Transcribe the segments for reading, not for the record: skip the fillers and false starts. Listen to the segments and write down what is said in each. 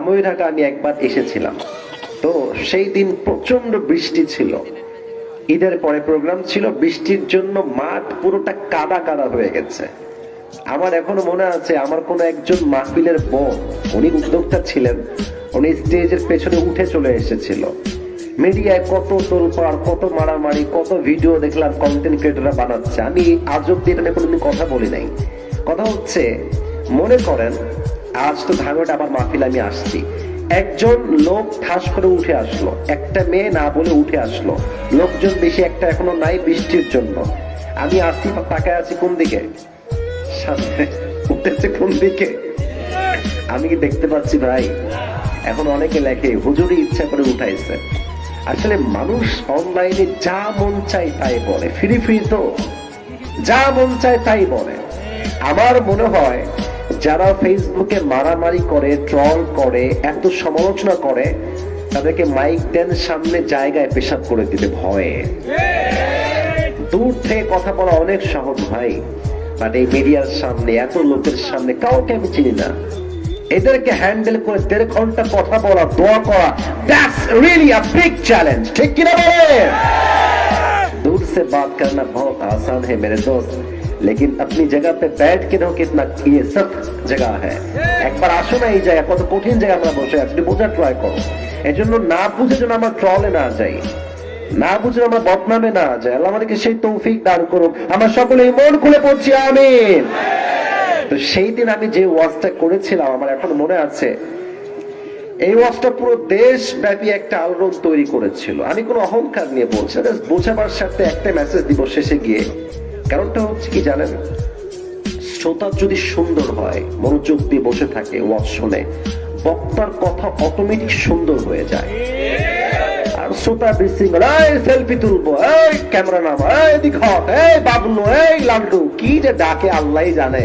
ধামইরহাটে আমি একবার এসেছিলাম। তো সেই দিন প্রচন্ড বৃষ্টি ছিল, ঈদের পরে প্রোগ্রাম ছিল, বৃষ্টির জন্য মাঠ পুরোটা কাদা কাদা হয়ে গেছে। আমার এখনো মনে আছে, আমার কোন একজন মাহফিলের বোন, উনি উদ্যোক্তা ছিলেন, উনি স্টেজের পেছনে উঠে চলে এসেছিল। মিডিয়ায় কত তোলপাড়, কত মারামারি, কত ভিডিও দেখলাম কন্টেন্ট ক্রিয়েটররা বানাচ্ছে। আমি আজ অব্দি এটা নিয়ে কোনোদিন কথা বলি নাই। কথা হচ্ছে, মনে করেন আজ তো ধাঙ্গটা আবার মাহফিল আমি আসছি, একজন লোক ঠাস করে উঠে আসলো, একটা মেয়ে না বলে উঠে আসলো, লোকজন বেশি একটা এখনো নাই বৃষ্টির জন্য। আমি আসছি, তাকায় আছি কোন দিকে, সামনে, উঠেছে কোন দিকে, আমি কি দেখতে পাচ্ছি ভাই? এখন অনেকে লেখে হুজুরি ইচ্ছা করে উঠাইছে। আসলে মানুষ অনলাইনে যা মন চায় তাই বলে, ফ্রি ফ্রি তো, যা মন চায় তাই বলে। আমার মনে হয় যারা ফেসবুকে মারামারি করে, ট্রল করে, এত সমালোচনা করে, তাদেরকে মাইক দেন সামনে, জায়গায় পেশাব করে দিতে ভয়ে। দূর থেকে কথা বলা অনেক সহজ ভাই, বাট এই মিডিয়ার সামনে, এত লোকের সামনে, কাউকে আমি চিনি না, এদেরকে হ্যান্ডেল করে 1.5 ঘন্টা কথা বলা, দোয়া করা, that's really a big challenge. ঠিক কিনা বলেন? दूर से बात करना बहुत आसान है मेरे दोस्त, लेकिन अपनी जगह पे बैठ के देखो कितना ये सख्त जगह है। একবার আসো না এই জায়গা, কত কঠিন জায়গা আমরা বসে আছি, বোঝার ট্রাই করো। এজন্য না বুঝে যেন আমরা ট্রলে না যাই, না বুঝে আমরা বদনামে না যাই। আল্লাহ আমাদেরকে সেই তৌফিক দান করুক। আমরা সকলেই মন খুলে পড়ছি আমিন। তো সেই দিন আমি যে ওয়াজটা করেছিলাম, আমার এখন মনে আছে, এই ওয়াজটা পুরো দেশ ব্যাপী একটা আলোড়ন তৈরি করেছিল। আমি কোনো অহংকার নিয়ে বলছি না, বোঝাবার সাথে একটা মেসেজ দিব শেষে গিয়ে। কারণটা হচ্ছে কি জানেন, শ্রোতা যদি সুন্দর হয়, মনোযোগ দিয়ে বসে থাকে, ওয়াজ শুনে, বক্তার কথা অটোমেটিক সুন্দর হয়ে যায়। আর শ্রোতা বিশৃঙ্খল, এই সেলফি তুলবো, এই ক্যামেরা নামা, এই দিখা, এই বাবলু, এই লাল্টু, কি যে ডাকে আল্লাহই জানে।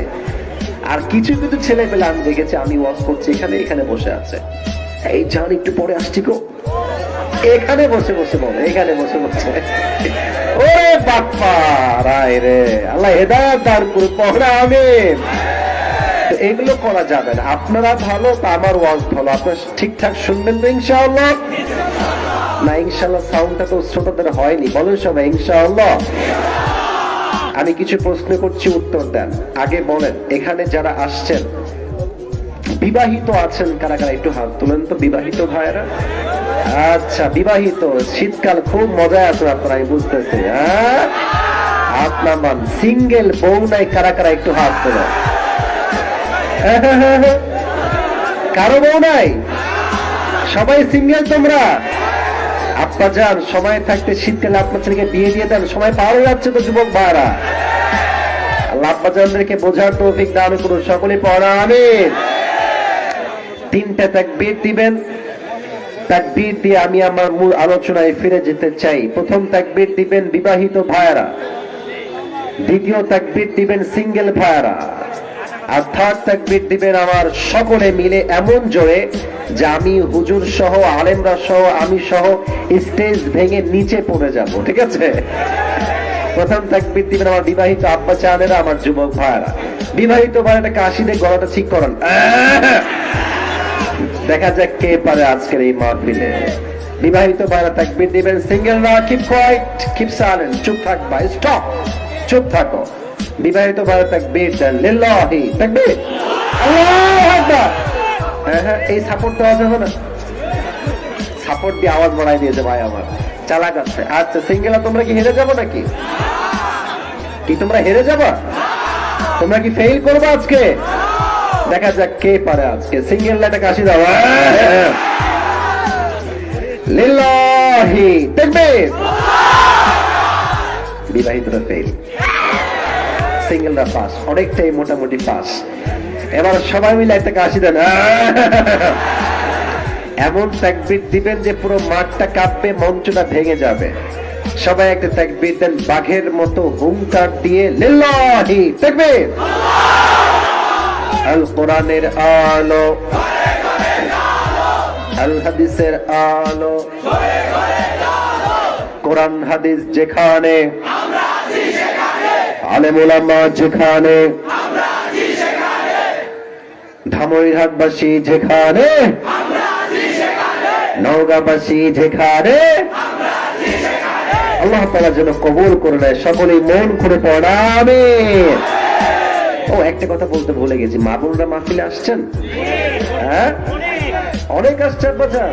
আর কিছু কিছু ছেলে পেলে আমি দেখেছি, আমি ওয়াজ করছি এখানে, এখানে বসে আছে, এই জান একটু পরে আসছি গো, এখানে বসে বসে বলে, এখানে বসে বসে, ওরে বাপ্পা রায় রে, আল্লাহ হেদায়েত দান করুক, পড়া আমিন। এগুলো করা যাবে না। আপনারা ভালো, তা আমার ওয়াজ ভালো, আপনারা ঠিকঠাক শুনবেন তো ইনশাআল্লাহ? না ইনশাআল্লাহ সাউন্ডটা তো শ্রোতাদের হয়নি, বলেন সবাই ইনশাআল্লাহ। আমি কিছু প্রশ্ন করছি, উত্তর দেন। আগে বলেন, এখানে যারা আসছেন বিবাহিত আছেন কারা কারা, একটু হাত তুলেন তো, বিবাহিত ভাইরা। আচ্ছা, বিবাহিত, শীতকাল খুব মজায় আছেন আপনারা, আমি বুঝতেছি। হ্যাঁ, হাত নামান। সিঙ্গেল, বউ নাই কারা কারা, একটু হাত তোলেন। কারো বউ নাই? সবাই সিঙ্গেল তোমরা? আব্বা যান, সময় থাকতে শীতকালে আপনার ছেলেকে বিয়ে দিয়ে দেন, সময় পার হয়ে যাচ্ছে তো যুবক ভাইরা। আল্লাহ আব্বা জানদেরকে বোঝার তৌফিক দান করুন, সকলে পড়া আমিন। 3টা তাকবীর দিবেন। তাকবীর দিয়ে আমি আমার মূল আলোচনায় ফিরে যেতে চাই। প্রথম তাকবীর দিবেন বিবাহিত ভাইরা, দ্বিতীয় তাকবীর দিবেন সিঙ্গেল ভাইরা, আর থার্ড তাকবীর দিবেন আমার সকলে মিলে এমন জোরে যে আমি হুজুর সহ, আলেমরা সহ, আমি সহ স্টেজ ভেঙে নিচে পড়ে যাব। ঠিক আছে? প্রথম তাকবীর দিবেন আমার বিবাহিত আব্বা চানেরা, আমার যুবক ভাইরা। বিবাহিত ভাইরা কাশি দিয়ে গলাটা ঠিক করেন, দেখা যাক কে পারে আজকের এই মাহফিলে। বিবাহিত ভাইরা তাকবীর দিবেন, সিঙ্গেলরা কিপ কোয়াইট, কিপ সাইলেন্ট, চুপ থাকবা, স্টপ, চুপ থাকো। বিবাহিত ভাইরা তাকবীর দেন, লিল্লাহি তাকবীর, আল্লাহু আকবার। হ্যাঁ, এই সাপোর্ট দেওয়া যাবে না? সাপোর্ট দিয়ে আওয়াজ বাড়াই দিয়েছে ভাই আমার, চালাক আছে। আচ্ছা, সিঙ্গেলরা তোমরা কি হেরে যাবো নাকি? কি তোমরা হেরে যাবা? তোমরা কি ফেল করবে আজকে? দেখা যাক কে পারে আজকে। সিঙ্গেল একটা কাশি দাও, লিল্লাহি তাকবীর। বিবাহিতরা ফেল, সিঙ্গেলরা পাস, অনেকটাই মোটামুটি পাস। এবার সবাই মিলে একটা কাশি দেন, এমন তাকবীর দিবেন যে পুরো মাঠটা কাঁপবে, মঞ্চটা ভেঙে যাবে। সবাই একটা তাকবীর দেন বাঘের মতো হুঙ্কার দিয়ে, লিল্লাহি তাকবীর। আল কোরআনের আলো, আল হাদিসের আলো, কোরআন হাদিস যেখানে, আলেম ওলামা যেখানে, ধামইরহাটবাসী যেখানে, নওগাঁবাসী যেখানে আল্লাহ তাআলা যেন কবুল করে নেয়, সকলেই মন করে পড়া আমিন। ও একটা কথা বলতে ভুলে গেছি, মা বোনরা মাহফিলে আসছেন? হ্যাঁ, অনেক আসছে। বাজার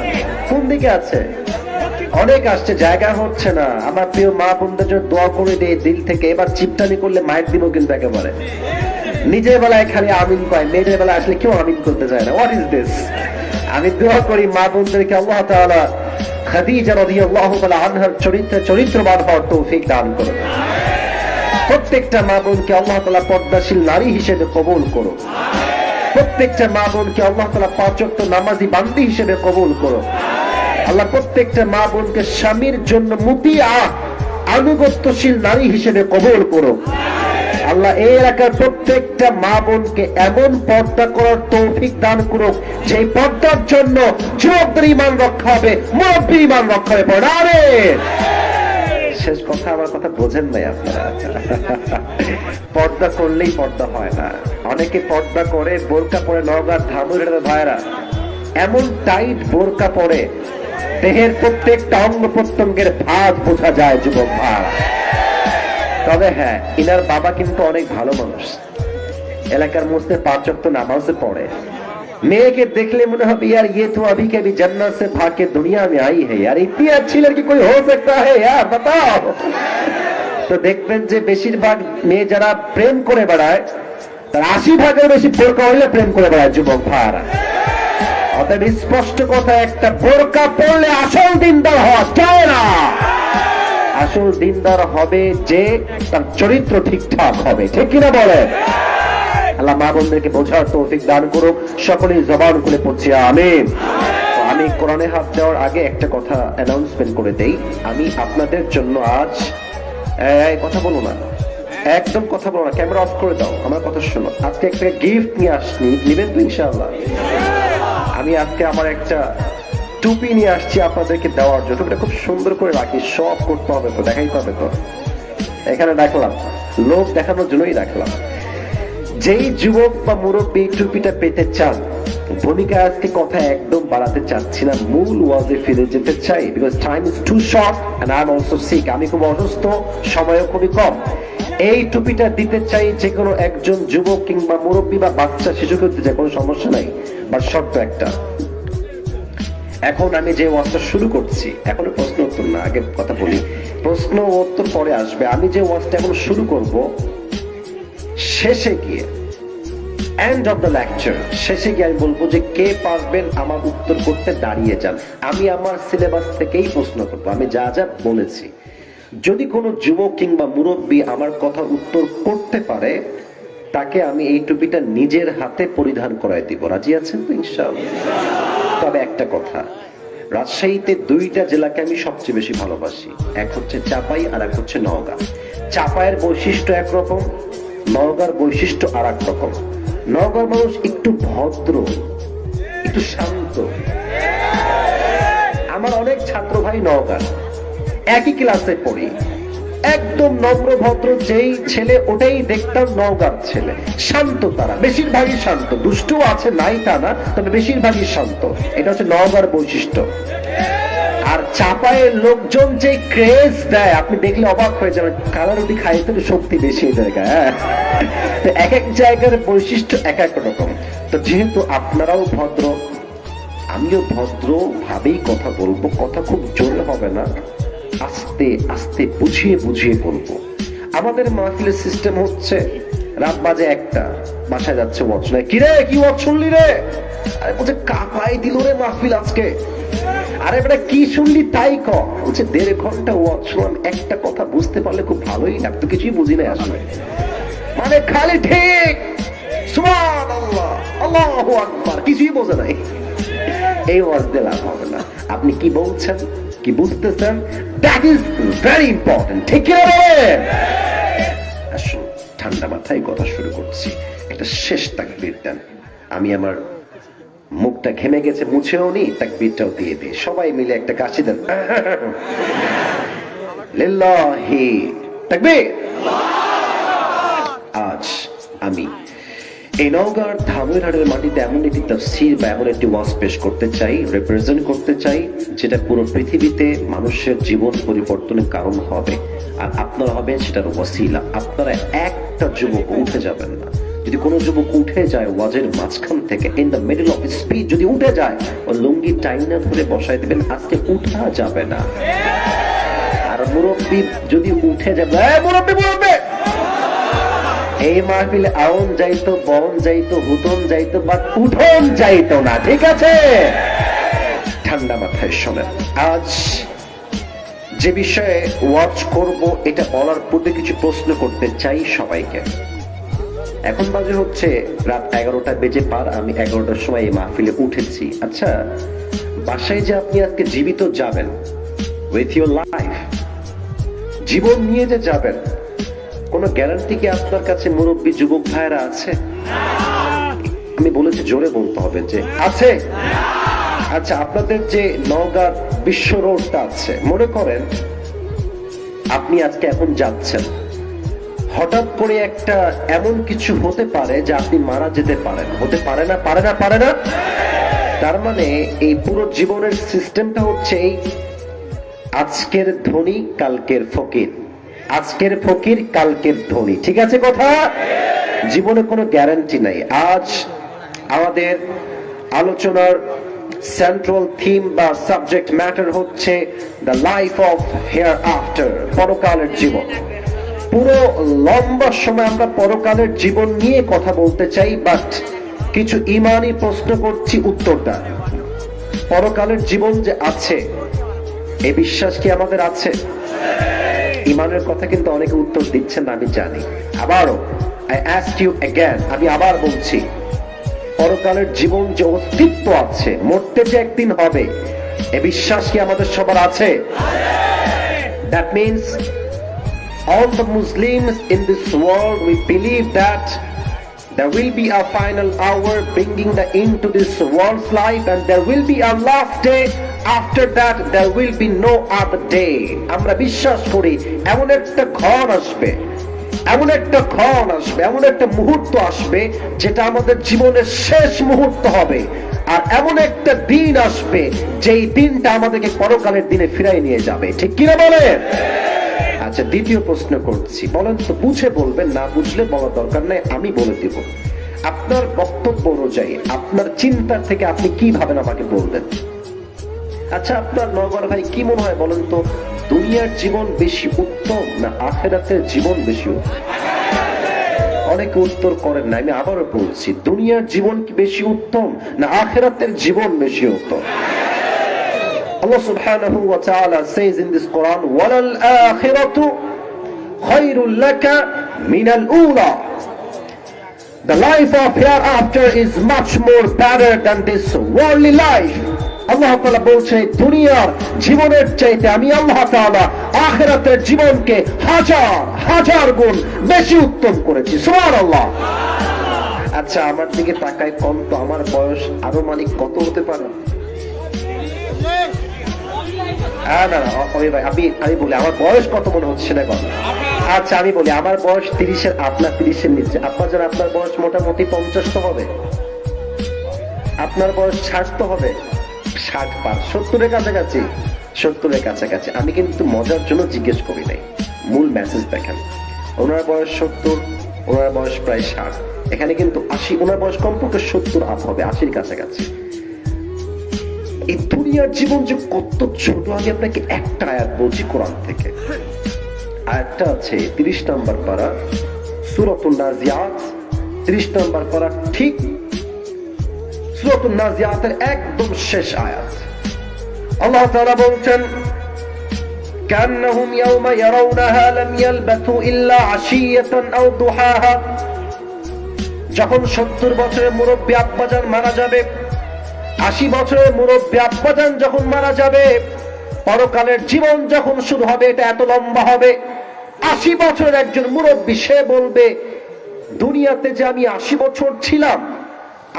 কোন দিকে আছে? অনেক আসছে, জায়গা হচ্ছে না। আমার প্রিয় মা বোনদের জন্য দোয়া করে দেই দিল থেকে। এবার চিপটানি করলে মায়ের দিব কিন্তু একেবারে। নিজের বেলায় খালি আমিন কয়, মেয়েদের বেলায় আসলে কেউ আমিন করতে চায় না। What is this? আমি দোয়া করি মা বোনদেরকে আল্লাহ তাআলা খাদিজা রাদিয়াল্লাহু তাআলা আনহার চরিত্রবান হওয়ার তৌফিক দান করুন। প্রত্যেকটা মা বোনকে আল্লাহ তাআলা পর্দাশীল নারী হিসেবে কবুল করুন। প্রত্যেকটা মা বোনকে আল্লাহ তাআলা পাঁচ ওয়াক্ত নামাজি বান্দি হিসেবে কবুল করুন। আল্লাহ প্রত্যেকটা মা বোনকে স্বামীর জন্য মুতিয়া আনুগত্যশীল নারী হিসেবে কবুল করুন। আল্লাহ এই এলাকার প্রত্যেকটা মা বোনকে এমন পর্দা করার তৌফিক দান করুক, যে পর্দার জন্য যুবকদের ঈমান রক্ষা হবে, মুরব্বীর ঈমান রক্ষা হবে। পড়ারে শেষ কথা, আমার কথা বোঝেন নাই আপনারা? পর্দা করলেই পর্দা হয় না। অনেকে পর্দা করে, বোরকা পরে, নওগাঁর ধামুরের ভাইরা এমন টাইট বোরকা পরে দেহের প্রত্যেকটা অঙ্গ প্রত্যঙ্গের ভাঁজ বোঝা যায় যুবক ভাই। তবে হ্যাঁ, ইনার বাবা কিন্তু অনেক ভালো মানুষ, এলাকার মধ্যে পাঁচ ওয়াক্ত নামাজে পড়ে। মেয়েকে দেখলে মনে হবে यार ये तो अभी के अभी जन्नत से भाग के दुनिया में आई है यार, इतनी अच्छी लड़की कोई हो सकता है यार, बताओ। তো দেখবেন যে বেশিরভাগ মেয়ে যারা প্রেম করে বেড়ায় তার 80% বেশি বোরকা হইলে প্রেম করে বেড়ায় যুবক ভাইরা। অতএব স্পষ্ট কথা একটা, বোরকা পরলে আসল দিনদার হওয়া যায় না। আসল দিনদার হবে যে তার চরিত্র ঠিকঠাক হবে, ঠিক কিনা বলে? আল্লাহ মা বোনদেরকে বোঝার তৌফিক দান করুক। সকলেই জবান খুলে পড়ছি আমিন। আমি কোরআনে হাত দেওয়ার আগে একটা কথা অ্যানাউন্সমেন্ট করে দেই। আমি আপনাদের জন্য আজ কথা বলো না, একদম কথা বলো না, ক্যামেরা অফ করে দাও, আমার কথা শোনো। আজকে একটা গিফট নিয়ে আসনি, নিবেন তো ইনশাআল্লাহ? আমি আজকে আমার একটা টুপি নিয়ে আসছি আপনাদেরকে দেওয়ার জন্য। টুপিটা খুব সুন্দর করে রাখি, সব করতে হবে তো, দেখাইতে হবে তো। এখানে রাখলাম, লোক দেখানোর জন্যই রাখলাম। যেই যুবক বা মুরব্বী টুপিটা পেতে চান, ভূমিকা আজকে কথা একদম বাড়াতে চাচ্ছি না, মূল ওয়াজে ফিরে যেতে চাই। Because time is too short and I am also sick. আমি খুব অসুস্থ, সময়ও খুবই কম। এই টুপিটা দিতে চাই যে কোনো একজন যুবক কিংবা মুরব্বী বা বাচ্চা শিশুকে দিতে চাই, কোনো সমস্যা নাই। বাট শর্ত একটা, এখন আমি যে ওয়াজটা শুরু করছি, এখনো প্রশ্ন উত্তর না, আগে কথা বলি, প্রশ্ন উত্তর পরে আসবে। আমি যে ওয়াজটা এখন শুরু করব, শেষে গিয়ে এন্ড অফ দ্য লেকচার শেষে গিয়ে আমি বলবো যে কে পারবেন আমার উত্তর করতে, দাঁড়িয়ে যান। আমি আমার সিলেবাস থেকেই প্রশ্ন করবো, আমি যা যা বলেছি। যদি কোনো যুবক কিংবা মুরব্বী আমার কথা উত্তর করতে পারে, তাকে আমি এই টুপিটা নিজের হাতে পরিধান করাই দিব। রাজি আছেন তো ইনশাআল্লাহ? তবে একটা কথা, রাজশাহীতে দুইটা জেলাকে আমি সবচেয়ে বেশি ভালোবাসি, এক হচ্ছে চাপাই আর এক হচ্ছে নওগাঁ। চাপাইয়ের বৈশিষ্ট্য একরকম, নওগাঁর বৈশিষ্ট্য আর এক রকম। নওগাঁর মানুষ একটু ভদ্র, একটু শান্ত। আমার অনেক ছাত্র ভাই নওগাঁ, একই ক্লাসে পড়ি, একদম নম্র ভদ্র যেই ছেলে ওটাই দেখতাম নওগাঁর ছেলে। শান্ত, তারা বেশিরভাগই শান্ত, দুষ্টু আছে নাই তা না, তবে বেশিরভাগই শান্ত। এটা হচ্ছে নওগাঁর বৈশিষ্ট্য। আর চাপায়ের লোকজন যে ক্রেজ দেয়, আপনি দেখলে অবাক হয়ে যাবেন। কালা রুটি খাইতে শক্তি বেশি এই জায়গায়। তো এক এক জায়গার বৈশিষ্ট্য এক এক রকম। তো যেহেতু আপনারাও ভদ্র, আমিও ভদ্র ভাবেই কথা বলবো। কথা খুব জোরে হবে না, আস্তে আস্তে বুঝিয়ে বুঝিয়ে বলবো। আমাদের মাহফিলের সিস্টেম হচ্ছে, রাত বাজে 1টা, বাসায় যাচ্ছে ওয়াজ নাই, কিরে কি ওয়াজ শুনলি রে? আরে বলছে কাঁপাই দিল রে মাহফিল আজকে। আরে বেটা কি শুনলি তাই ক। বলছে 1.5 ঘন্টা ওয়াজ শুনলাম, একটা কথা বুঝতে পারলে খুব ভালোই, তো কিছুই বুঝি নাই আসলে, মানে খালি ঠিক সুবহানাল্লাহ আল্লাহু আকবার, কিছুই বোঝে নাই। এই ওয়াজ দিয়ে লাভ হবে না। আপনি কি বলছেন, কি বুঝতেছেন, দ্যাট ইজ ভেরি ইম্পর্টেন্ট, ঠিক কি না? আসুন ঠান্ডা মাথায় কথা শুরু করছি। একটা শেষ তাকবীর দেন। আমি আমার মুখটা ঘেমে গেছে, মুছেও নি, তাকবীরটাও দিয়ে দিই। সবাই মিলে একটা কাশি দেন। লিল্লাহি তাকবীর। আজ আমি এই নওগাঁর ধামইরহাটের মাটিতে এমন একটি তাফসীর বা এমন একটি ওয়াজ পেশ করতে চাই, রিপ্রেজেন্ট করতে চাই, যেটা পুরো পৃথিবীতে মানুষের জীবন পরিবর্তনের কারণ হবে, আর আপনারা হবে সেটার ওয়াসিলা। আপনারা একটা যুবক উঠে যাবেন না। যদি কোনো যুবক উঠে যায় ওয়াজের মাঝখান থেকে, in the middle of speech যদি উঠে যায়, ও লুঙ্গি টাইনা ধরে বসায় দেবেন, আজকে উঠা যাবে না। আর মুরব্বী যদি উঠে যাবে, মুরব্বী মুরব্বী, এই মাহফিলে আউন যাইতো, বন যাইতো, হুতন যাইতো, বাট উঠন যাইতো না। ঠিক আছে, ঠান্ডা মাথায় শোনেন। আজ যে বিষয়ে ওয়াচ করব, এটা বলার পূর্বে কিছু প্রশ্ন করতে চাই সবাইকে। এখন বাজে হচ্ছে রাত 11টা বেজে পার। আমি 11টার সময় এই মাহফিলে উঠেছি। আচ্ছা, বাসায় যে আপনি আজকে জীবিত যাবেন, উইথ ইউর লাইফ, জীবন নিয়ে যে যাবেন, কোন গ্যারান্টি কি আপনার কাছে মুরব্বী যুবক ভাইরা আছে? আমি বলেছি, জোরে বলতে হবে যে আছে। আচ্ছা, আপনাদের যে নওগাঁ বিশ্ব রোডটা আছে, মনে করেন আপনি আজকে এখন যাচ্ছেন, হঠাৎ করে একটা এমন কিছু হতে পারে যে আপনি মারা যেতে পারেন। হতে পারে না? পারে না? পারে না? তার মানে এই পুরো জীবনের সিস্টেমটা হচ্ছে এই, আজকের ধনী কালকের ফকির, আজকের ফকির কালকের ধনী। ঠিক আছে কথা? জীবনে কোনো গ্যারান্টি নাই। আজ আমাদের আলোচনার সেন্ট্রাল থিম বা সাবজেক্ট ম্যাটার হচ্ছে the life of hair after, পরকালের জীবন। পুরো লম্বা সময় আমরা পরকালের জীবন নিয়ে কথা বলতে চাই, বাট কিছু ইমানি প্রশ্ন করছি, উত্তরটা পরকালের জীবন যে আছে, এই বিশ্বাস কি আমাদের আছে? ইমানের কথা কিন্তু অনেকে উত্তর দিচ্ছেন না, আমি জানি। আবারও আই আস্ক ইউ অ্যাগেন, আমি আবার বলছি, পরকালের জীবন যে অস্তিত্ব আছে, মরতে যে একদিন হবে, এ বিশ্বাস কি আমাদের সবার আছে? That means all the Muslims in this world, we believe that there will be a final hour bringing the end to this world's life, and there will be a last day. After that there will be no other day. আমরা বিশ্বাস করি এমন একটা ক্ষণ আসবে, এমন একটা ক্ষণ আসবে, এমন একটা মুহূর্ত আসবে যেটা আমাদের জীবনের শেষ মুহূর্ত হবে, আর এমন একটা দিন আসবে যেই দিনটা আমাদেরকে পরকালের দিনে ফিরাই নিয়ে যাবে। ঠিক কিনা বলেন? আচ্ছা, দ্বিতীয় প্রশ্ন করছি, বলেন তো, বুঝে বলবেন, না বুঝলে বলার দরকার নাই, আমি বলে দিব। আপনার বক্তব্য অনুযায়ী, আপনার চিন্তার থেকে আপনি কি ভাবেন আমাকে বলবেন। আচ্ছা, আপনার নগর ভাই কি মনে হয় বলেন তো, দুনিয়ার জীবন বেশি উত্তম না আখিরাতের জীবন বেশি উত্তম? অনেকে উত্তর করেন না, আমি আবারও বলছি, দুনিয়ার জীবন কি বেশি উত্তম না আখিরাতের জীবন বেশি উত্তম? Allah subhanahu wa ta'ala says in this Quran, وَلَلْ آخِرَةُ خَيْرٌ لَكَ مِنَ الْأُولَى. The life of hereafter is much more better than this worldly life. আল্লাহ তাআলা বলছে, দুনিয়ার জীবনের চাইতে আমি আল্লাহ তাআলা আখিরাতের জীবনকে হাজার হাজার গুণ বেশি উত্তম করেছি। সুবহানাল্লাহ। আচ্ছা, আমার দিকে তাকায় কম তো, আমার বয়স আরো মানে কত হতে পারে? আমি বলি আমার বয়স কত মনে হচ্ছে সেটা কত? আচ্ছা, আমি বলি আমার বয়স 30-এর, আপনার 30-এর নিচে। আপনার বয়স মোটামুটি 50 তো হবে, আপনার বয়স 60 তো হবে, 60 পার, 70-এর কাছাকাছি, 70-এর কাছাকাছি। আমি কিন্তু মজার জন্য জিজ্ঞেস করি নাই, মূল মেসেজ দেখেন। ওনার বয়স 70, ওনার বয়স প্রায় 60, এখানে কিন্তু 80, ওনার বয়স কমপক্ষে 70 আপ হবে, 80-এর কাছাকাছি। এই দুনিয়ার জীবন যে কত ছোট, আমি আপনাকে একটা আয়াত বলছি কোরআন থেকে। আয়াতটা আছে 30 নম্বর পারা, সূরাতুন নাজিয়াত, 30 নম্বর পারা, ঠিক সূরাতুন নাজিয়াতের একদম শেষ আয়াত। আল্লাহ তাআলা বলছেন, কান্নাহুম ইয়াওমা ইয়ারাউনাহা লাম ইয়ালবাথু ইল্লা আশিয়াতান আও দুহাহা। যখন 70 বছরের মুরব্বী আব্বাজান মারা যাবে, 80 বছরের মুরব্বী আব্বাজান যখন মারা যাবে, পরকালের জীবন যখন শুরু হবে, এটা এত লম্বা হবে। 80 বছরের একজন মুরব্বী, সে বলবে, দুনিয়াতে যে আমি 80 বছর ছিলাম,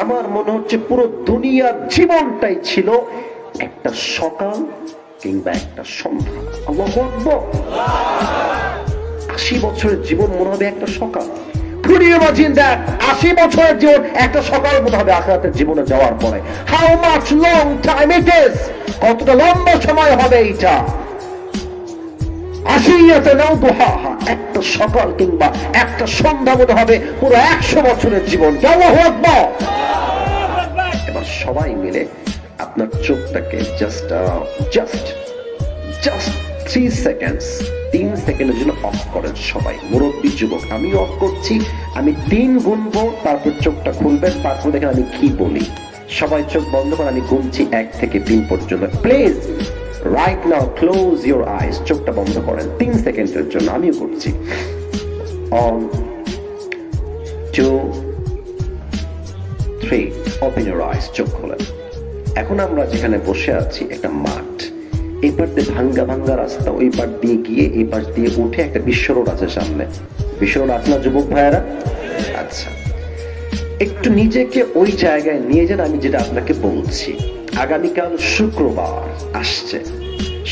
আমার মনে হচ্ছে পুরো দুনিয়ার জীবনটাই ছিল একটা সকাল কিংবা একটা সন্ধ্যা। আল্লাহু আকবার। 80 বছরের জীবন মনে হবে একটা সকাল, Could you imagine that 80 বছরের জীবন একটা সকাল মতো হবে আখিরাতের জীবনে যাওয়ার পরে? How much long time it is? কতটা লম্বা সময় হবে এইটা? একটা সকাল কিংবা একটা সন্ধ্যা মতো হবে পুরো 100 বছরের জীবন। আল্লাহু আকবার। এবার সবাই মিলে আপনার চোখটাকে জাস্ট 3 সেকেন্ডের জন্য অফ করেন সবাই, মুরব্বী যুবক। আমি অফ করছি, আমি 3 গুনবো, তারপর চোখটা খুলবেন, তারপর দেখেন আমি কি বলি। সবাই চোখ বন্ধ করে আমি গুনছি 1 থেকে 3 পর্যন্ত। Please right now close your eyes, চোখটা বন্ধ করেন 3 সেকেন্ডের জন্য। আমিও করছি। 1 2 3 ওপেন ইউর আইস, চোখ খোলেন। এখন আমরা যেখানে বসে আছি একটা মাঠ, এই পার দিয়ে ভাঙ্গা রাস্তা, ওই পার দিয়ে গিয়ে এই পাশ দিয়ে উঠে একটা বিশ্ব রোড আছে সামনে। বিশ্ব রোড আছে না যুবক ভাইয়েরা? আচ্ছা, একটু নিজেকে ওই জায়গায় নিয়ে যান। আমি যেটা আপনাকে বলছি, আগামীকাল শুক্রবার আসছে,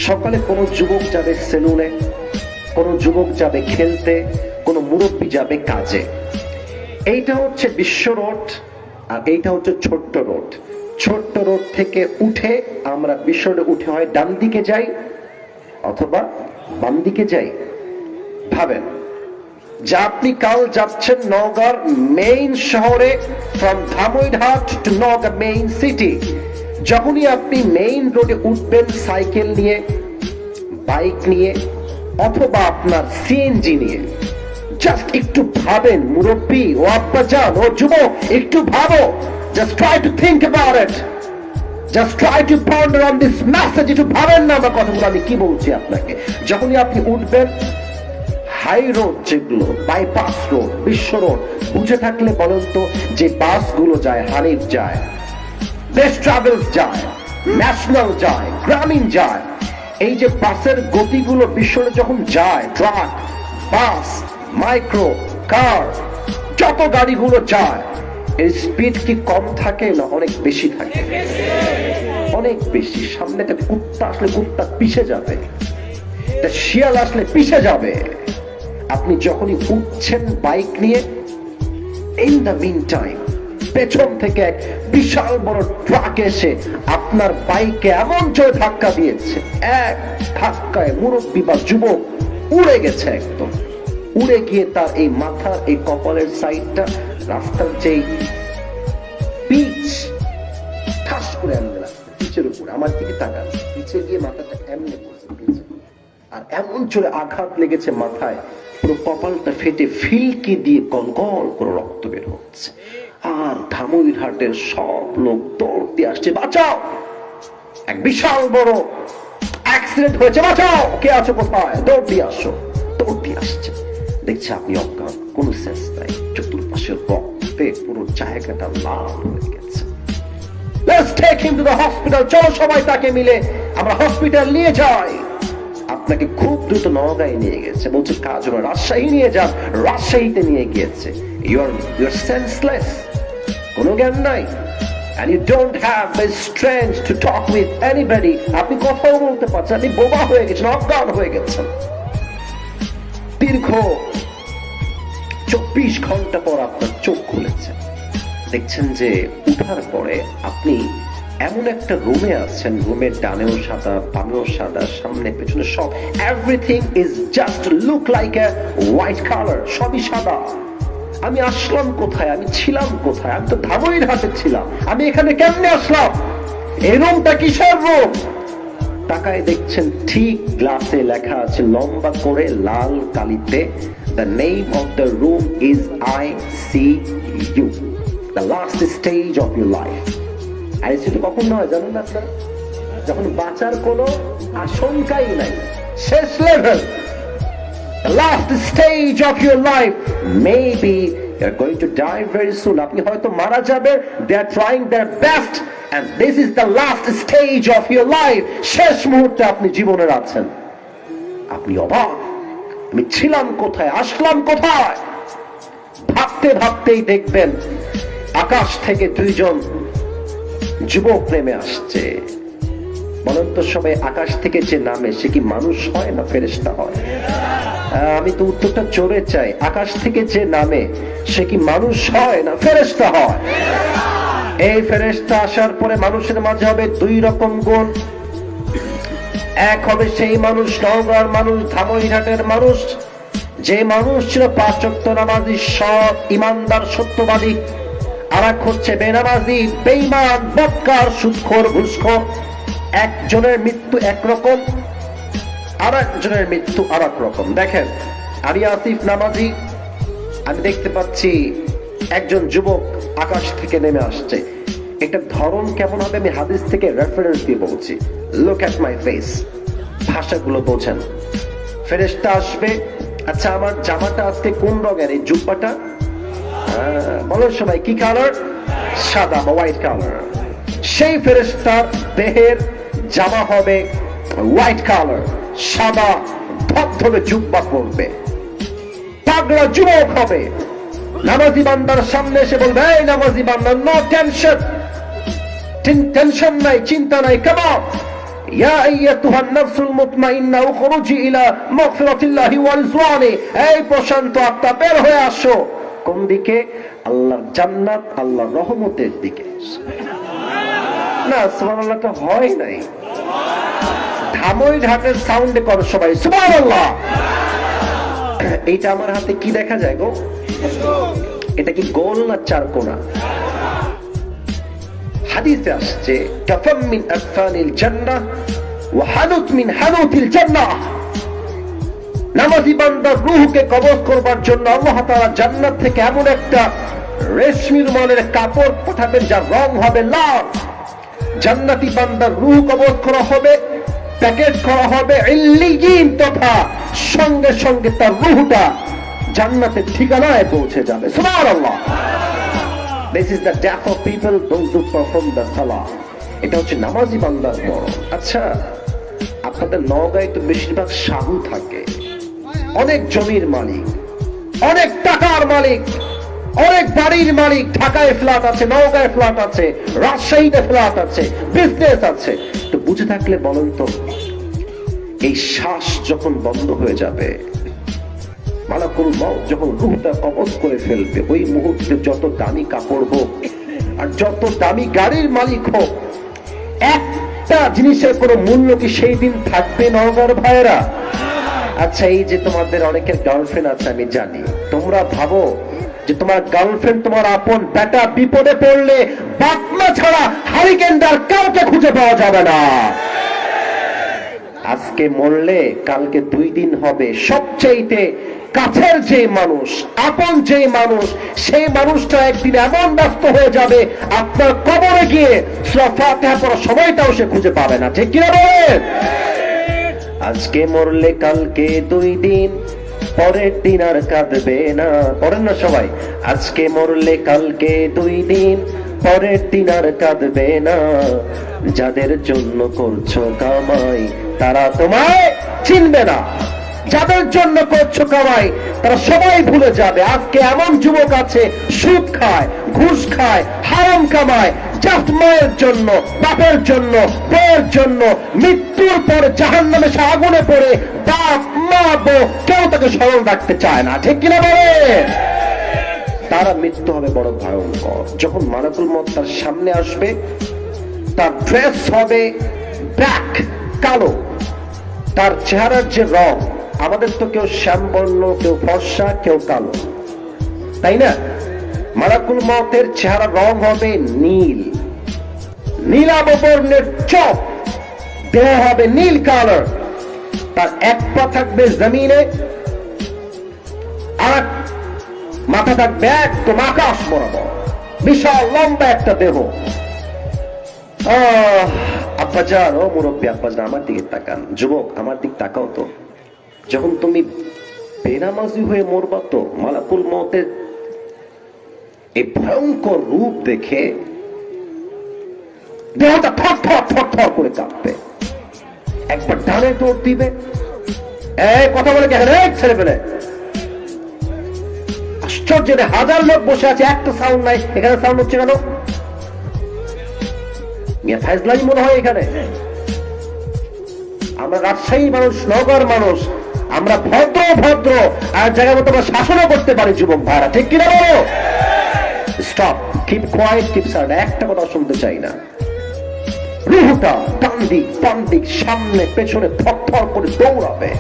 সকালে কোনো যুবক যাবে সেলুনে, কোনো যুবক যাবে খেলতে, কোনো মুরব্বী যাবে কাজে। এইটা হচ্ছে বিশ্ব রোড, আর এইটা হচ্ছে ছোট্ট রোড। ছোট্ট রোড থেকে উঠে আমরা বিশ্ব রোডে উঠে হয় ডান দিকে যাই অথবা বাম দিকে যাই। ভাবেন যে আপনি কাল যাচ্ছেন নওগাঁর মেইন শহরে, from Dhamoirhat to Naogaon main city. যখনই আপনি মেইন রোডে উঠবেন সাইকেল নিয়ে, বাইক নিয়ে অথবা আপনার সিএনজি নিয়ে, জাস্ট একটু ভাবেন মুরব্বী ও আব্বাজান ও যুবক, একটু ভাবো। Just try to think about it. Just try to ponder on this message. একটু ভাবেন না আমার কথাগুলো আমি কি বলছি আপনাকে। যখনই আপনি উঠবেন, হাই রোড যেগুলো, বাইপাস রোড, বিশ্ব রোড বুঝে থাকলে বলেন তো, যে বাসগুলো যায়, হানিফ যায়, বেস্ট ট্রাভেলস যায়, ন্যাশনাল যায়, গ্রামীণ যায়, এই যে বাসের গতিগুলো বিশ্ব রোডে যখন যায়, ট্রাক, বাস, মাইক্রো, কার, যত গাড়িগুলো যায়, এর স্পিড কি কম থাকে না অনেক বেশি থাকে? অনেক বেশি। সামনে একটা কুত্তা আসলে কুত্তা পিছে যাবে, একটা শিয়াল আসলে পিছে যাবে। আপনি যখনই উঠছেন বাইক নিয়ে, ইন দ্য মিন টাইম পেছন থেকে এক বিশাল বড় ট্রাক এসে আপনার বাইকে এমন জোরে ধাক্কা দিয়েছে, এক ধাক্কায় মুরব্বী বা যুবক উড়ে গেছে, একদম উড়ে গিয়ে তার এই মাথার এই কপালের সাইডটা রাস্তার যেই পিচ ঠাস করে এমনি রাস্তা পিচের উপরে আমার দিকে তাকান, পিছে গিয়ে মাথাটা এমনি পড়ছে পিছে, আর এমন জোরে আঘাত লেগেছে মাথায়, পুরো কপালটা ফেটে ফিলকি দিয়ে গলগল করে রক্ত বের হচ্ছে। আর ধামইরহাটের সব লোক দৌড় দিয়ে আসছে, বাঁচাও, এক বিশাল বড় অ্যাক্সিডেন্ট হয়েছে, বাঁচাও, কে আছো কোথায়, দৌড় দিয়ে আসো। দৌড় দিয়ে আসছে, দেখছে আপনি অজ্ঞান, কোনো সেন্স নাই, চতুর্পাশে রক্তে পুরো জায়গাটা লাল হয়ে গেছে। Let's take him to the hospital. চলো সবাই তাকে মিলে আমরা হসপিটাল নিয়ে যাই। আপনাকে খুব দ্রুত নওগাঁয় নিয়ে গেছে, বলছে কাজ হলো রাজশাহী নিয়ে যান, রাজশাহীতে নিয়ে গিয়েছে। You're senseless, কোনো জ্ঞান নাই, and you don't have the strength to talk with anybody. আপনি কথাও বলতে পারছেন, আপনি বোবা হয়ে গেছেন, অজ্ঞান হয়ে গেছেন। দীর্ঘ 24 ঘন্টা পর আপনার চোখ খুলেছে, দেখছেন যে উঠার পরে আপনি এমন একটা রুমে আছেন, রুমের ডানেও সাদা, বামেও সাদা, সামনে পেছনে সব, everything is just look like a white colour, সবই সাদা। আমি আসলাম কোথায়, আমি ছিলাম কোথায়? আমি তো ধামইরহাটে ছিলাম, আমি এখানে কেমনে আসলাম? এই রুমটা কিসের রুম? তাকায় দেখছেন ঠিক গ্লাসে লেখা আছে লম্বা করে লাল কালিতে, the name of the room is ICU, the last stage of your life. ICU তো কখন হয় জানেন না আপনারা? যখন বাঁচার কোনো আশঙ্কাই নাই, শেষ level, the last stage of your life. Maybe you're going to die very soon. আপনি হয়তো মারা যাবেন, they are trying their best, and this is the last stage of your life. শেষ মুহূর্তে আপনি জীবনের আছেন। আপনি অবাক, আমি ছিলাম কোথায়, আসলাম কোথায়? ভাবতে ভাবতেই দেখবেন আকাশ থেকে 2 জন যুবক নেমে আসছে। বলেন তো সবাই, আকাশ থেকে যে নামে সে কি মানুষ হয় না ফেরেশতা হয়? আমি তো উত্তরটা জোরে চাই। আকাশ থেকে যে নামে সে কি মানুষ হয় না ফেরেশতা হয়? এই ফেরেশতা আসার পরে মানুষের মাঝে হবে দুই রকম গুণ। এক হবে সেই মানুষ, নওগাঁর মানুষ, ধামইরহাটের মানুষ, যে মানুষ ছিল 5 ওয়াক্ত নামাজি, সৎ, ইমানদার, সত্যবাদী। আর এক হচ্ছে বেনামাজি, বেঈমান, বদকার, সুদখোর, ঘুষখোর। একজনের মৃত্যু একরকম, আর একজনের মৃত্যু আর এক রকম। দেখেন, আমি আসিফ নামাজি, আমি দেখতে পাচ্ছি একজন যুবক আকাশ থেকে নেমে আসছে। এটা ধরন কেমন হবে আমি হাদিস থেকে রেফারেন্স দিয়ে বলছি। লুক এট মাই ফেস, ভাষাগুলো বোঝেন। ফেরেশতা আসবে, আচ্ছা আমার জামাটা আজকে কোন রঙের, এই জুব্বাটা বলেন সবাই কি কালার? সাদা বা হোয়াইট কালার। সেই ফেরেশতার দেহের জামা হবে হোয়াইট কালার, সাদা ধবধবে জুব্বা পরবে। পাগলা যুবক হবে, নামাজি বান্দার সামনে এসে বলবে, এই নামাজি বান্দা, নো টেনশন, টেনশন নাই, চিন্তা নাই, কাম ইয়া আইয়াতুহান নাফসুল মুতমাইন্না উখরুজি ইলা মাগফিরাতিল্লাহি ওয়া রিজওয়ানি। এই প্রশান্ত আত্মা, বের হয়ে আসো। কোন দিকে? আল্লাহর জান্নাত, আল্লাহর রহমতের দিকে। না সুবহানাল্লাহটা হয় নাই। ধামইরহাটের সাউন্ডে করো সবাই সুবহানাল্লাহ। এইটা আমার হাতে কি দেখা যায় গো? এটা কি গোল না চারকোনা? হাদিসে আসছে, কাফাম মিন আফানিল জান্নাহ ওয়া হানুত মিন হানুতিল জান্নাহ। নামাজি বান্দার রূহকে কবজ করবার জন্য আল্লাহ তাআলা জান্নাত থেকে এমন একটা রেশমি রুমালের কাপড় পাঠাবেন যার রং হবে লাল। জান্নাতি বান্দার রূহ কবজ করা হবে, প্যাকেট করা হবে ইল্লিয়িন, তথা সঙ্গে সঙ্গে তার রূহটা জান্নাতের ঠিকানায় পৌঁছে যাবে। সুবহানাল্লাহ। This is the death of people, those who perform the salah. এটা হচ্ছে নামাজি বান্দার মরণ। আচ্ছা, আপনাদের নওগাঁয় তো বেশিরভাগ সাধু থাকে, অনেক জমির মালিক, অনেক টাকার মালিক, অনেক বাড়ির মালিক। ঢাকায় ফ্ল্যাট আছে, নওগাঁয় ফ্ল্যাট আছে, রাজশাহীতে ফ্ল্যাট আছে, বিজনেস আছে। তো বুঝে থাকলে বলেন তো, এই শ্বাস যখন বন্ধ হয়ে যাবে, মালাকুল মউত যখন রূহটা কবজ করে ফেলবে, ওই মুহূর্তে যত দামি কাপড় হোক আর যত দামি গাড়ির মালিক হোক, একটা জিনিসের কোনো মূল্য কি সেই দিন থাকবে নওগাঁর ভাইয়েরা? আচ্ছা, এই যে তোমাদের অনেকের গার্লফ্রেন্ড আছে আমি জানি, তোমরা ভাবো যে তোমার গার্লফ্রেন্ড তোমার আপন, বেটা বিপদে পড়লে বাপমা ছাড়া হারিকেনদার কাউকে খুঁজে পাওয়া যাবে না। আজকে মরলে কালকে 2 দিন হবে। সবচেয়ে কাছের যে মানুষ, আপন যে মানুষ, সেই মানুষটা একদিন এমন ব্যস্ত হয়ে যাবে, আপনার কবরে গিয়ে সূরা ফাতিহা পড়ার সময়টাও সে খুঁজে পাবে না। ঠিক কিনা বলেন? আজকে মরলে কালকে 2 দিন, পরের দিন আর কাঁদবে না। পড়েন না সবাই, আজকে মরলে কালকে 2 দিন, পরের দিন আর কাঁদবে না। যাদের জন্য করছো কামাই তারা তোমায় চিনবে না, যাদের জন্য করছো কামাই তারা সবাই ভুলে যাবে। আজকে এমন যুবক আছে সুদ খায়, ঘুষ খায়, হারাম কামায়, জাস্ট মায়ের জন্য, বাপের জন্য, বউয়ের জন্য। মৃত্যুর পর জাহান্নামে সে আগুনে পড়ে, বাপ মা বউ কেউ তাকে স্মরণ রাখতে চায় না। ঠিক কিনা বলে? তারা মৃত্যু হবে বড় ভয়ঙ্কর। যখন মালাকুল মউত তার সামনে আসবে, তার ড্রেস হবে ব্ল্যাক, কালো। তার চেহারার যে রং, আমাদের তো কেউ শ্যামবর্ণ, কেউ ফর্সা, কেউ কালো, তাই না? মালাকুল মউতের চেহারার রং হবে নীল, নীলাভ বর্ণের চোখ, দেহ হবে নীল কালার। তার এক পা থাকবে জমিনে, আর মাথা থাকবে একদম আকাশ বরাবর, বিশাল লম্বা একটা দেহ। আব্বাজান, ও মুরব্বী আব্বাজান, আমার দিকে তাকান। যুবক, আমার দিক তাকাও তো। যখন তুমি বেনামাজি হয়ে মরবা, তো মালাকুল মউতের এই ভয়ঙ্কর রূপ দেখে দেহটা থর থর থর থর করে কাঁপবে। একবার ডানে দৌড় দিবে, কথা বলে ছেড়ে ফেলে। আশ্চর্য, 1000 লোক বসে আছে, একটা সাউন্ড নাই। এখানে সাউন্ড হচ্ছে কেন? ফাইজলামি মনে হয় এখানে। আমরা রাজশাহী মানুষ, নগর মানুষ, আমরা ভদ্র ভদ্র আর জায়গা মতো আমরা শাসনও করতে পারি যুবক ভাইরা, ঠিক কিনা বলো? Stop, keep quiet, keep silent, একটা কথা শুনতে চাই না। রুহুটা ডান দিক বাম দিক সামনে পেছনে থরথর করে দৌড়াবে।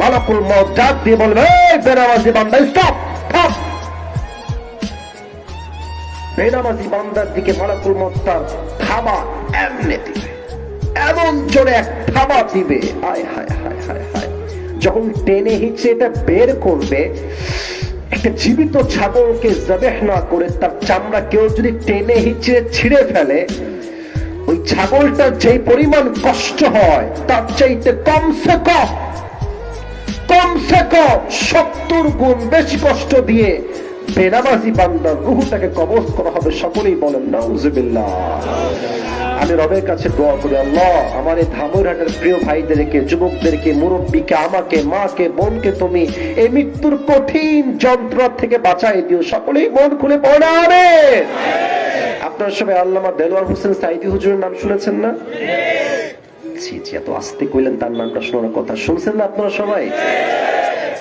মালাকুল মউত ডাক দিয়ে বলবে, এই বেনামাজি বান্দা স্টপ, থাম। বেনামাজি বান্দার দিকে মালাকুল মউত তার থাবা এমনি দিবে, এমন জোরে এক থাবা দিবে, হায় হায় হায় হায় হায়। যখন টেনে হিচড়ে এটা বের করবে, একটা জীবিত ছাগলকে জবেহ না করে তার চামড়া কেউ যদি টেনে হিচড়ে ছিঁড়ে ফেলে, ওই ছাগলটার যে পরিমাণ কষ্ট হয় তার চাইতে কমসে কম 70 গুণ বেশি কষ্ট দিয়ে বেনামাজি বান্দার রূহটাকে কবজ করা হবে। সকলেই বলেন নাউজুবিল্লাহ। আমি রবের কাছে দোয়া করি, আল্লাহ আমার এই ধামইরহাটের প্রিয় ভাইদেরকে, যুবকদেরকে, মুরব্বীকে, আমাকে, মাকে, বোনকে তুমি এই মৃত্যুর কঠিন যন্ত্রণা থেকে বাঁচাই দিও। সকলেই মন খুলে পড়ে আমিন। আপনারা সবাই আল্লামা দেলোয়ার হোসেন সাইদি হুজুরের নাম শুনেছেন না? এত আস্তে কইলেন, তার নামটা শোনার কথা শুনছেন না আপনারা সবাই?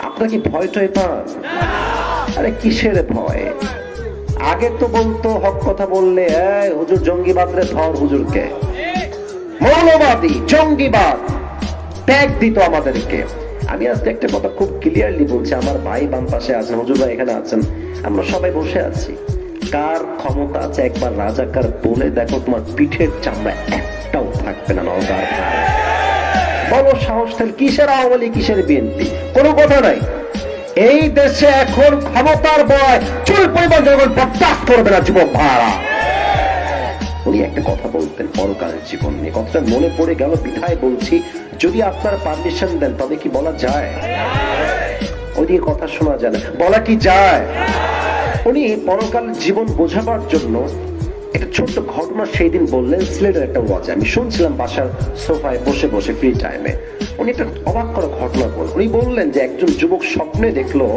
আপনারা কি ভয় টয় পান? আরে কিসের ভয়? আগে তো বলতো হক কথা বললে, হুজুর জঙ্গিবাদ রে ধর, হুজুরকে মৌলবাদী জঙ্গিবাদ ট্যাগ দিত আমাদেরকে। আমি আজকে একটা কথা খুব ক্লিয়ারলি বলছি, আমার ভাই বাম পাশে আছেন, হুজুর ভাই এখানে আছেন, আমরা সবাই বসে আছি। কার ক্ষমতা আছে একবার রাজাকার বলে দেখো, তোমার পিঠের চামড়া একটাও থাকবে না। নওগাঁর ভাই বলো সাহস থাকলে, কিসের আওয়ামী লীগ কিসের বিএনপি, কোনো কথা নাই। এই দেশে এখন ক্ষমতার বয় চুল পরিমাণ জনগণ বরদাস্ত করবে না যুবক ভাড়া। উনি একটা কথা বলতেন পরকালের জীবন নিয়ে, কথাটা মনে পড়ে গেল বিধায় বলছি। যদি আপনার পারমিশন দেন তবে কি বলা যায়? ওদিকে কথা শোনা যায় না, বলা কি যায়? উনি পরকালের জীবন বোঝাবার জন্য একটা ছোট্ট ঘটনা সেই দিন বললেন সিলেটের একটা ওয়াজে। আমি শুনছিলাম বাসার সোফায় বসে বসে ফ্রি টাইমে। উনি একটা অবাক করা ঘটনা বললেন। উনি বললেন যে একজন যুবক স্বপ্নে দেখলো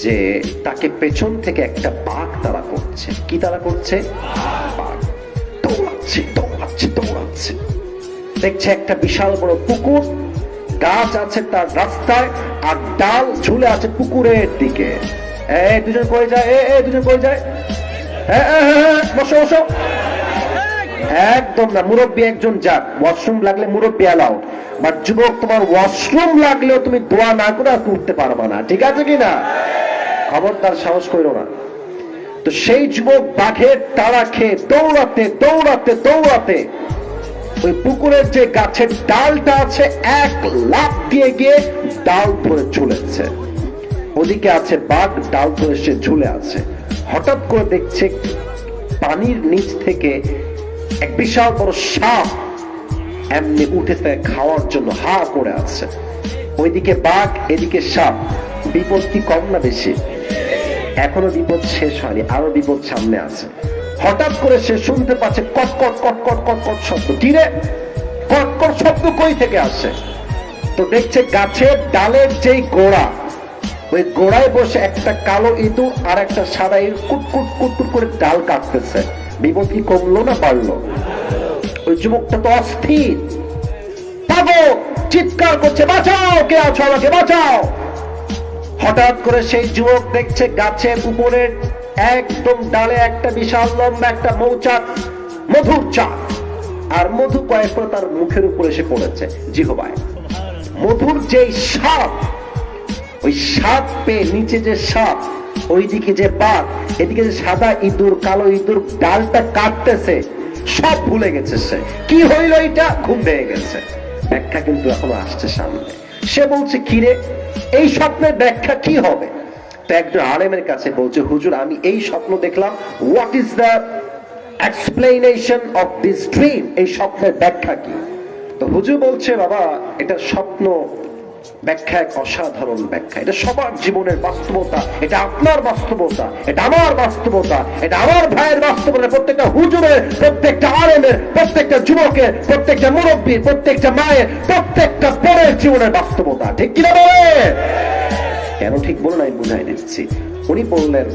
যে তাকে পেছন থেকে একটা বাঘ তাড়া করছে। কি তাড়া করছে? বাঘ। দৌড়াচ্ছে দৌড়াচ্ছে দৌড়াচ্ছে, দেখছে একটা বিশাল বড় পুকুর, গাছ আছে তার রাস্তায়, আর ডাল ঝুলে আছে পুকুরের দিকে। দুজন কই যায়, দুজন কই যায়, বসো বসো। একদম না, মুরব্বী একজন যাক, ওয়াশরুম লাগলে মুরব্বী অ্যালাউ, বাট যুবক তোমার ওয়াশরুম লাগলেও তুমি দোয়া না করে আর উঠতে পারবা না, ঠিক আছে কিনা? খবরদার সাহস করো না। তো সেই যুবক বাঘের তাড়া খেয়ে দৌড়াতে দৌড়াতে দৌড়াতে ওই পুকুরের যে গাছের ডালটা আছে, এক লাফ দিয়ে গিয়ে ডাল ধরে ঝুলেছে। ওদিকে আছে বাঘ, ডাল ধরে সে ঝুলে আছে। হঠাৎ করে দেখছে পানির নিচ থেকে এক বিশাল বড় সাপ এমনি উঠেছে খাওয়ার জন্য, হা করে আছে। ওইদিকে বাঘ, এদিকে সাপ। বিপদ কি কম না বেশি? এখনো বিপদ শেষ হয়নি, আরো বিপদ সামনে আছে। হঠাৎ করে সে শুনতে পাচ্ছে কটকট কটকট কটকট শব্দ। কি রে, কটকট শব্দ কই থেকে আসে? তো দেখছে গাছের ডালের যেই গোড়া, ওই গোড়ায় বসে একটা কালো ইঁদুর আর একটা সাদা ইঁদুর কুটকুট কুটকুট করে ডাল কাটতেছে। বিপদ কি কমলো না বাড়লো? ওই যুবকটা তো অস্থির, পাগল, চিৎকার করছে, বাঁচাও, কে আছো, আমাকে বাঁচাও। হঠাৎ করে সেই যুবক দেখছে গাছের উপরের একদম ডালে একটা বিশাল লম্বা একটা মৌচাক, মধুর চাক, আর মধু কয়েক করে তার মুখের উপরে এসে পড়েছে জিহবায়। মধুর যেই সাপ, ওই সাপ পেয়ে নিচে যে সাপ, ওইদিকে যে বাঘ, এদিকে যে সাদা ইঁদুর, কালো ইঁদুর ডালটা কাটতেছে, সব ভুলে গেছে সে। কি হইল এটা? ঘুম ভেঙে গেছে। ব্যাখ্যা কিন্তু এখনো আসছে সামনে। সে বলছে কিরে, এই স্বপ্নের ব্যাখ্যা কি হবে? তো একজন আলেমের কাছে বলছে, হুজুর আমি এই স্বপ্ন দেখলাম, what is the explanation of this dream? এই স্বপ্নের ব্যাখ্যা কি? তো হুজুর বলছে, বাবা এটা স্বপ্ন ব্যাখ্যা এক অসাধারণ ব্যাখ্যা, এটা সবার জীবনের বাস্তবতা, এটা আপনার বাস্তবতা, এটা আমার বাস্তবতা, এটা আমার ভাইয়ের বাস্তবতা, প্রত্যেকটা হুজুরের, প্রত্যেকটা আলেমের, প্রত্যেকটা যুবকের, প্রত্যেকটা মুরব্বীর, প্রত্যেকটা মায়ের, প্রত্যেকটা পরের জীবনের বাস্তবতা। ঠিক কিনা বলেন? কেন ঠিক বলুন, আমি বুঝাই দিচ্ছি। উনি বললেন,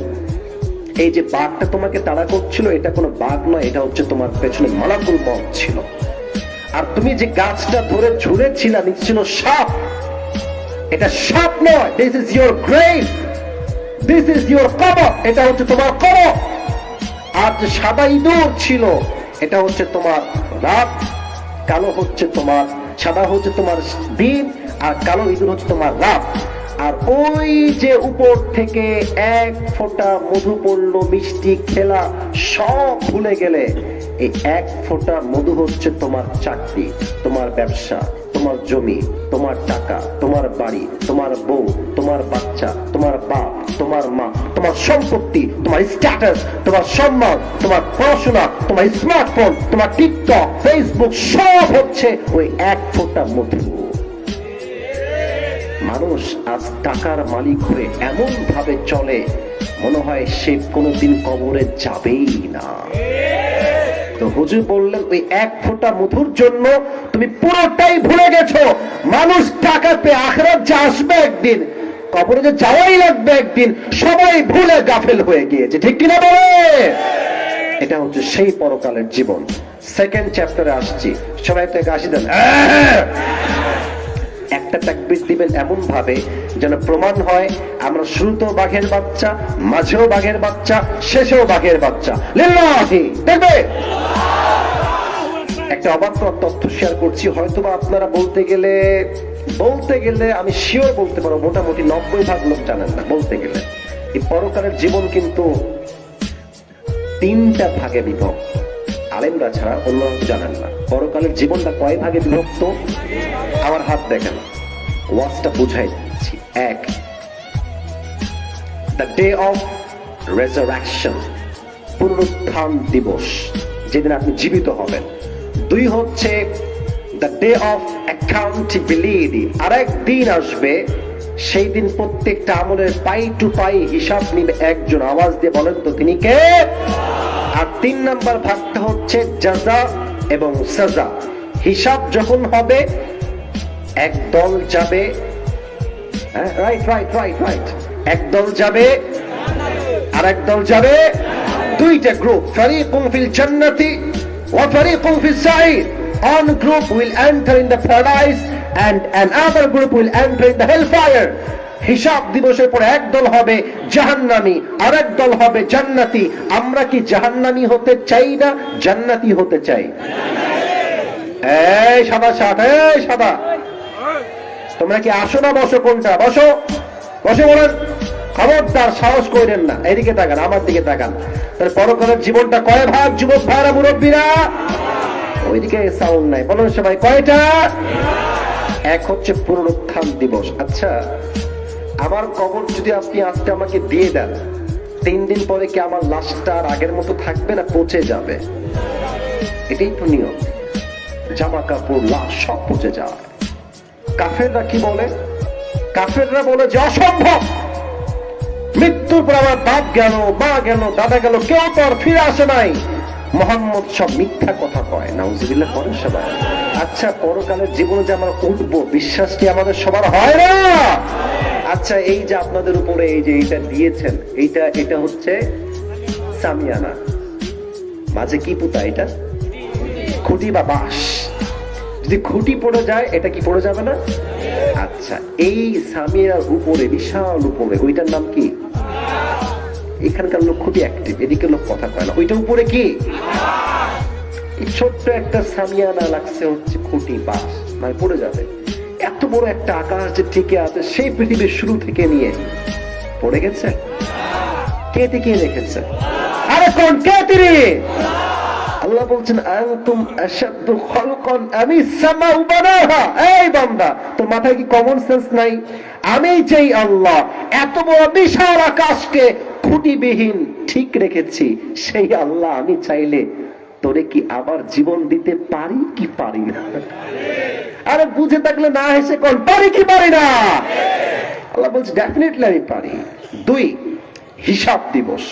এই যে বাঘটা তোমাকে তাড়া করছিল, এটা কোনো বাঘ নয়, এটা হচ্ছে তোমার পেছনে মালাকুল মউত ছিল। আর তুমি যে গাছটা ধরে ঝুলেছিলা নিচে ছিল সাপ। এটা সাপ নয়, this is your grave, this is your কবর, এটা হচ্ছে তোমার কবর। আর যে সাদা ইঁদুর ছিল এটা হচ্ছে তোমার রাত, কালো হচ্ছে তোমার, সাদা হচ্ছে তোমার দিন, আর কালো ইঁদুর হচ্ছে তোমার রাত। আর ওই যে উপর থেকে এক ফোঁটা মধু পড়লো, মিষ্টি খেলা, সব ভুলে গেলে এই এক ফোঁটা মধু হচ্ছে তোমার চাকরি, তোমার ব্যবসা, তোমার জমি, তোমার টাকা, তোমার বাড়ি, তোমার বউ, তোমার বাচ্চা, তোমার বাপ, তোমার মা, তোমার সম্পত্তি, তোমার স্ট্যাটাস, তোমার সম্মান, তোমার পড়াশোনা, তোমার স্মার্টফোন, তোমার টিকটক, ফেসবুক, সব হচ্ছে ওই এক ফোঁটা মধু। মানুষ আজ টাকার মালিক হয়ে এমন ভাবে চলে মনে হয় সে কোনোদিন কবরে যাবেই না। তো হুজুর বললেন ওই এক ফোঁটা মধুর জন্য তুমি পুরোটাই ভুলে গেছো। মানুষ টাকা পেয়ে আখিরাত যে আসবে একদিন, কবরে যে যাওয়াই লাগবে একদিন, সবাই ভুলে গাফেল হয়ে গিয়েছে, ঠিক কিনা বলে? এটা হচ্ছে সেই পরকালের জীবন। সেকেন্ড চ্যাপ্টারে আসছি, সবাই থেকে আসি দেন। একটা তাকবীর দিবেন এমন ভাবে যেন প্রমাণ হয় আমরা শুরুতেও বাঘের বাচ্চা, মাঝেও বাঘের বাচ্চা, শেষেও বাঘের বাচ্চা। লিল্লাহি দেখবে। একটা অবাক তথ্য শেয়ার করছি, হয়তোবা আপনারা বলতে গেলে আমি শিওর বলতে পারবো মোটামুটি 90% লোক জানেন না। বলতে গেলে এই পরকালের জীবন কিন্তু 3টা ভাগে বিভক্ত। আলেমরা ছাড়া অন্য জানেন না পরকালের জীবনটা কয় ভাগে বিভক্ত। আমার হাত দেখেন, ওয়াজটা বুঝাই দিচ্ছি। 1, দ্য ডে অফ রেজারেকশন, পুনরুত্থান দিবস, যেদিন আপনি জীবিত হবেন। 2 হচ্ছে দ্য ডে অফ অ্যাকাউন্টেবিলিটি, আরেক দিন আসবে, সেই দিন প্রত্যেকটা আমলের পাই টু পাই হিসাব নিবে একজন। আওয়াজ দিয়ে বলেন তো তিনি কে? আর 3 নাম্বার ভাগটা হচ্ছে জাযা এবং সাজা। হিসাব যখন হবে একদল যাবে, রাইট, একদল যাবে আর একদল যাবে, 2টা গ্রুপ, ফারিকুন ফিল জান্নাতি ওয়া ফারিকুন ফিস সাঈর। One group will enter in the paradise and another group will enter in the hellfire. হিসাব দিবসের পরে একদল হবে জাহান্নামী আর একদল হবে জান্নাতি। আমরা কি জাহান্নামী হতে চাই না জান্নাতি হতে চাই? এই সাদা শার্ট, এই সাদা, তোমরা কি আসো না বসো? কোনটা? বসো, বসে বলেন। খবরদার সাহস করেন না। এদিকে তাকান, আমার দিকে তাকান। তাহলে পরকালের জীবনটা কয় ভাগ যুবক ভাইরা, মুরব্বীরা? ওইদিকে সাউন্ড নাই, বলুন সবাই কয়টা? 1 হচ্ছে পুনরুত্থান দিবস। আচ্ছা, আমার কবর যদি আপনি আজকে আমাকে দিয়ে দেন, 3 দিন পরে কি আমার লাশটা আর আগের মতো থাকবে না পচে যাবে? এটাই তো নিয়ম। জামা কাপড়, লাশ সব পচে যায়। কাফেররা কি বলে? কাফেররা বলে যে অসম্ভব, মৃত্যুর পর আমার বাপ গেল, মা গেল, দাদা গেল, কেউ তো আর ফিরে আসে নাই। মোহাম্মদ সব মিথ্যা কথা কয়। নাউজুবিল্লাহ করেন সবাই। আচ্ছা, পরকালের জীবনে যে আমরা উঠবো, বিশ্বাস কি আমাদের সবার হয় না? আচ্ছা, এই যে আপনাদের উপরে এই যে এইটা দিয়েছেন, এটা হচ্ছে সামিয়ানা, মাঝে কি পুতা? এটা খুঁটি বা বাঁশ। যদি খুঁটি পড়ে যায় এটা কি পড়ে যাবে না? আচ্ছা, এই সামিয়ানার উপরে, বিশাল উপরে, ওইটার নাম কি? এখানকার লোক খুবই অ্যাক্টিভ, এদিকে লোক কথা কয় না। ওইটা উপরে কি? এই ছোট্ট একটা সামিয়ানা লাগছে হচ্ছে খুঁটি, বাঁশ, মানে পড়ে যাবে। এত বড় একটা আকাশ যে টিকে আছে, সেই পৃথিবীর শুরু থেকে নিয়ে পড়ে গেছে। কে টিকিয়ে রেখেছে? আরে কোন? কে তিনি? আল্লাহ বলছেন আনতুম আশাদ্দু খালকান আমিস সামাউ বানাহা। এই বান্দা, তোর মাথায় কি কমন সেন্স নাই? আমি যেই আল্লাহ এত বড় বিশাল আকাশকে খুঁটিবিহীন ঠিক রেখেছি, সেই আল্লাহ আমি চাইলে তোরে কি আবার জীবন দিতে পারি কি পারি না? আরে বুঝে থাকলে না হেসে কোন পারি কি পারি না? আল্লাহ বলছে ডেফিনেটলি আমি পারি। 2, হিসাব দিবস।